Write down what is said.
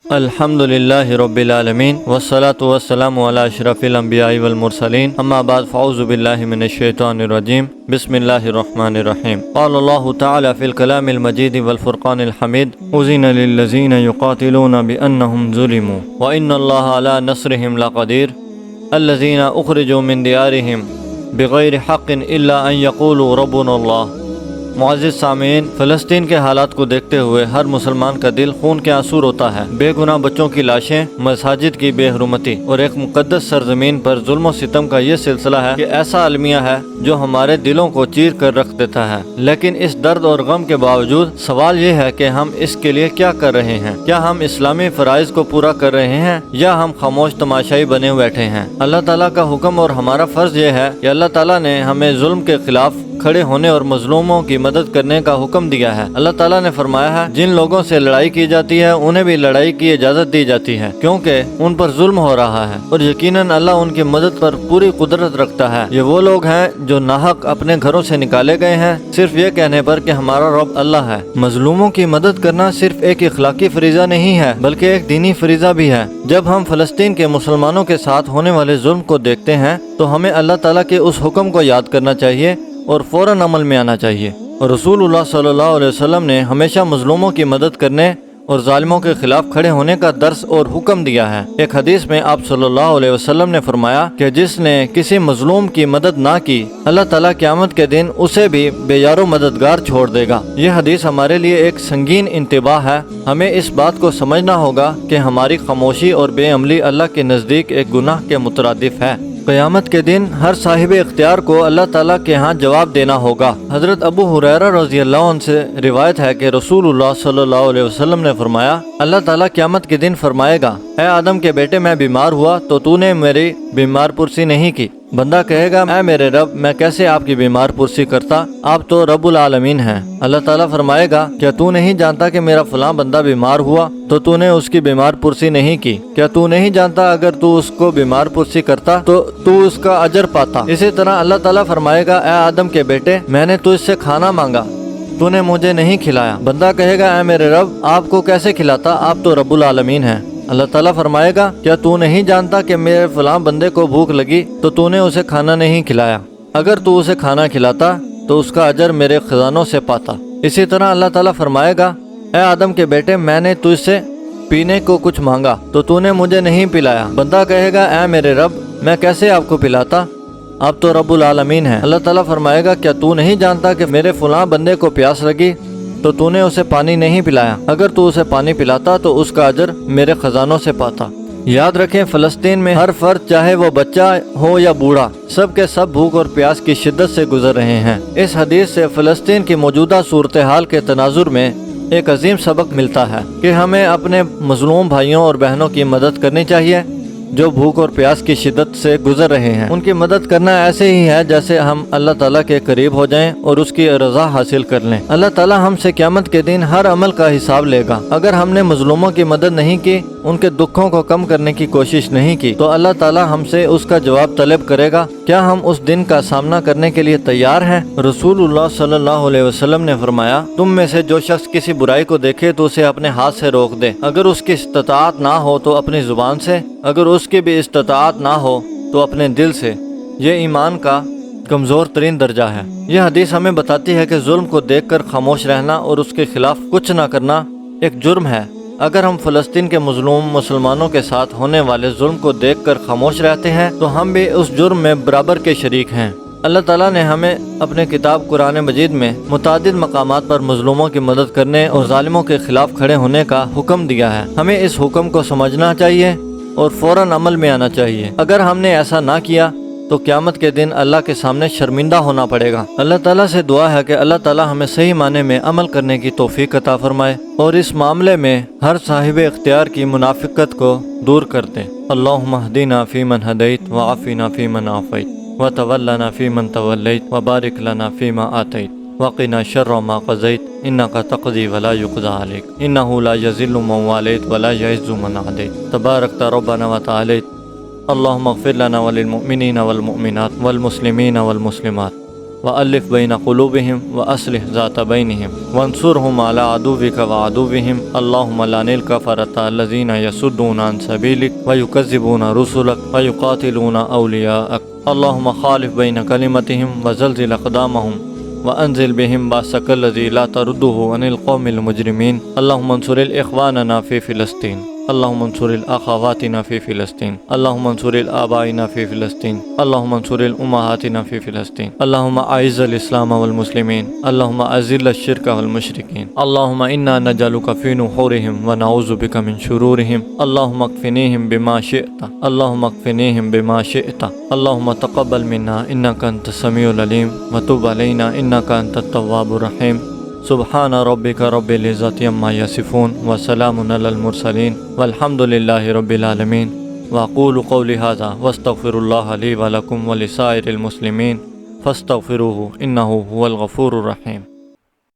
الحمدللہ رب العالمین والصلاة والسلام علی اشرف الانبیاء والمرسلین اما بعد فاعوذ باللہ من الشیطان الرجیم بسم اللہ الرحمن الرحیم قال اللہ تعالی فی الکلام المجید والفرقان الحمید اذن للذین یقاتلون بانہم ظلموا وان اللہ علی نصرہم لقدیر الذین اخرجوا من دیارہم بغیر حق الا ان یقولوا ربنا اللہ۔ معزز سامعین، فلسطین کے حالات کو دیکھتے ہوئے ہر مسلمان کا دل خون کے آنسو روتا ہے۔ بے گناہ بچوں کی لاشیں، مساجد کی بے حرمتی اور ایک مقدس سرزمین پر ظلم و ستم کا یہ سلسلہ ہے کہ ایسا المیہ ہے جو ہمارے دلوں کو چیر کر رکھ دیتا ہے۔ لیکن اس درد اور غم کے باوجود سوال یہ ہے کہ ہم اس کے لیے کیا کر رہے ہیں؟ کیا ہم اسلامی فرائض کو پورا کر رہے ہیں یا ہم خاموش تماشائی بنے بیٹھے ہیں؟ اللہ تعالیٰ کا حکم اور ہمارا فرض یہ ہے کہ اللہ تعالیٰ نے ہمیں ظلم کے خلاف کھڑے ہونے اور مظلوموں کی مدد کرنے کا حکم دیا ہے۔ اللہ تعالیٰ نے فرمایا ہے جن لوگوں سے لڑائی کی جاتی ہے انہیں بھی لڑائی کی اجازت دی جاتی ہے کیونکہ ان پر ظلم ہو رہا ہے، اور یقیناً اللہ ان کی مدد پر پوری قدرت رکھتا ہے۔ یہ وہ لوگ ہیں جو ناحق اپنے گھروں سے نکالے گئے ہیں صرف یہ کہنے پر کہ ہمارا رب اللہ ہے۔ مظلوموں کی مدد کرنا صرف ایک اخلاقی فریضہ نہیں ہے بلکہ ایک دینی فریضہ بھی ہے۔ جب ہم فلسطین کے مسلمانوں کے ساتھ ہونے والے ظلم کو دیکھتے ہیں تو ہمیں اللہ تعالیٰ کے اس حکم کو یاد کرنا چاہیے اور فوراً عمل میں آنا چاہیے۔ اور رسول اللہ صلی اللہ علیہ وسلم نے ہمیشہ مظلوموں کی مدد کرنے اور ظالموں کے خلاف کھڑے ہونے کا درس اور حکم دیا ہے۔ ایک حدیث میں آپ صلی اللہ علیہ وسلم نے فرمایا کہ جس نے کسی مظلوم کی مدد نہ کی اللہ تعالیٰ قیامت کے دن اسے بھی بے یار و مددگار چھوڑ دے گا۔ یہ حدیث ہمارے لیے ایک سنگین انتباہ ہے۔ ہمیں اس بات کو سمجھنا ہوگا کہ ہماری خاموشی اور بے عملی اللہ کے نزدیک ایک گناہ کے مترادف ہے۔ قیامت کے دن ہر صاحب اختیار کو اللہ تعالیٰ کے ہاں جواب دینا ہوگا۔ حضرت ابو ہریرہ رضی اللہ عنہ سے روایت ہے کہ رسول اللہ صلی اللہ علیہ وسلم نے فرمایا اللہ تعالیٰ قیامت کے دن فرمائے گا اے آدم کے بیٹے میں بیمار ہوا تو نے میری بیمار پرسی نہیں کی۔ بندہ کہے گا اے میرے رب میں کیسے آپ کی بیمار پرسی کرتا، آپ تو رب العالمین ہیں۔ اللہ تعالیٰ فرمائے گا کیا تو نہیں جانتا کہ میرا فلاں بندہ بیمار ہوا تو نے اس کی بیمار پرسی نہیں کی؟ کیا تو نہیں جانتا اگر تو اس کو بیمار پرسی کرتا تو اس کا اجر پاتا؟ اسی طرح اللہ تعالیٰ فرمائے گا اے آدم کے بیٹے میں نے تجھ سے کھانا مانگا تو نے مجھے نہیں کھلایا۔ بندہ کہے گا اے میرے رب آپ کو کیسے کھلاتا، آپ تو رب العالمین ہیں۔ اللہ تعالیٰ فرمائے گا کیا تو نہیں جانتا کہ میرے فلاں بندے کو بھوک لگی تو نے اسے کھانا نہیں کھلایا؟ اگر تو اسے کھانا کھلاتا تو اس کا اجر میرے خزانوں سے پاتا۔ اسی طرح اللہ تعالیٰ فرمائے گا اے آدم کے بیٹے میں نے تجھ سے پینے کو کچھ مانگا تو نے مجھے نہیں پلایا۔ بندہ کہے گا اے میرے رب میں کیسے آپ کو پلاتا، آپ تو رب العالمین ہیں۔ اللہ تعالیٰ فرمائے گا کیا تو نہیں جانتا کہ میرے فلاں بندے کو پیاس لگی تو نے اسے پانی نہیں پلایا؟ اگر تو اسے پانی پلاتا تو اس کا اجر میرے خزانوں سے پاتا۔ یاد رکھیں فلسطین میں ہر فرد چاہے وہ بچہ ہو یا بوڑھا سب کے سب بھوک اور پیاس کی شدت سے گزر رہے ہیں۔ اس حدیث سے فلسطین کی موجودہ صورتحال کے تناظر میں ایک عظیم سبق ملتا ہے کہ ہمیں اپنے مظلوم بھائیوں اور بہنوں کی مدد کرنی چاہیے جو بھوک اور پیاس کی شدت سے گزر رہے ہیں۔ ان کی مدد کرنا ایسے ہی ہے جیسے ہم اللہ تعالیٰ کے قریب ہو جائیں اور اس کی رضا حاصل کر لیں۔ اللہ تعالیٰ ہم سے قیامت کے دن ہر عمل کا حساب لے گا۔ اگر ہم نے مظلوموں کی مدد نہیں کی، ان کے دکھوں کو کم کرنے کی کوشش نہیں کی تو اللہ تعالیٰ ہم سے اس کا جواب طلب کرے گا۔ کیا ہم اس دن کا سامنا کرنے کے لیے تیار ہیں؟ رسول اللہ صلی اللہ علیہ وسلم نے فرمایا تم میں سے جو شخص کسی برائی کو دیکھے تو اسے اپنے ہاتھ سے روک دے، اگر اس کی استطاعت نہ ہو تو اپنی زبان سے، اگر اس کی بھی استطاعت نہ ہو تو اپنے دل سے۔ یہ ایمان کا کمزور ترین درجہ ہے۔ یہ حدیث ہمیں بتاتی ہے کہ ظلم کو دیکھ کر خاموش رہنا اور اس کے خلاف کچھ نہ کرنا ایک جرم ہے۔ اگر ہم فلسطین کے مظلوم مسلمانوں کے ساتھ ہونے والے ظلم کو دیکھ کر خاموش رہتے ہیں تو ہم بھی اس جرم میں برابر کے شریک ہیں۔ اللہ تعالیٰ نے ہمیں اپنے کتاب قرآن مجید میں متعدد مقامات پر مظلوموں کی مدد کرنے اور ظالموں کے خلاف کھڑے ہونے کا حکم دیا ہے۔ ہمیں اس حکم کو سمجھنا چاہیے اور فوراً عمل میں آنا چاہیے۔ اگر ہم نے ایسا نہ کیا تو قیامت کے دن اللہ کے سامنے شرمندہ ہونا پڑے گا۔ اللہ تعالیٰ سے دعا ہے کہ اللہ تعالیٰ ہمیں صحیح معنی میں عمل کرنے کی توفیق عطا فرمائے اور اس معاملے میں ہر صاحب اختیار کی منافقت کو دور کر دے۔ اللہم اہدنا فیمن ہدیت وعافنا فیمن عافیت وتولنا فیمن تولیت وبارک لنا فیما آتیت وقنا شر ما قضیت انک تقضی ولا یقضی علیک انہ لا یذل من والیت ولا یعز من عادیت تبارکت ربنا وتعالیت اللہم اغفر لنا وللمؤمنین والمؤمنات والمسلمین والمسلمات وألف بين قلوبهم وأصلح ذات بينهم وانصرهم على عدوك وعدوهم اللهم لعن الكفرة الذين يصدون عن سبيلك ويكذبون رسلك ويقاتلون أولياءك اللهم خالف بين كلمتهم وزلزل أقدامهم وأنزل بهم بأسك الذي لا ترده عن القوم المجرمين اللهم انصر الإخواننا في فلسطين اللهم انصر الأخواتنا في فلسطين اللهم انصر الآبائنا في فلسطين اللهم انصر الأمهاتنا في فلسطين اللهم أعز الإسلام والمسلمين اللهم أذل الشرك والمشركين اللهم إنا نجعلك في نحورهم ونعوذ بك من شرورهم اللهم اكفنيهم بما شئت اللهم اكفنيهم بما شئت اللهم تقبل منا إنك أنت السميع العليم وتب علينا إنك أنت التواب الرحيم سبحان ربك رب العزة عما يصفون وسلام على المرسلين والحمد لله رب العالمين وأقول قولي هذا واستغفر الله لي ولكم ولسائر المسلمين فاستغفروه إنه هو الغفور الرحيم.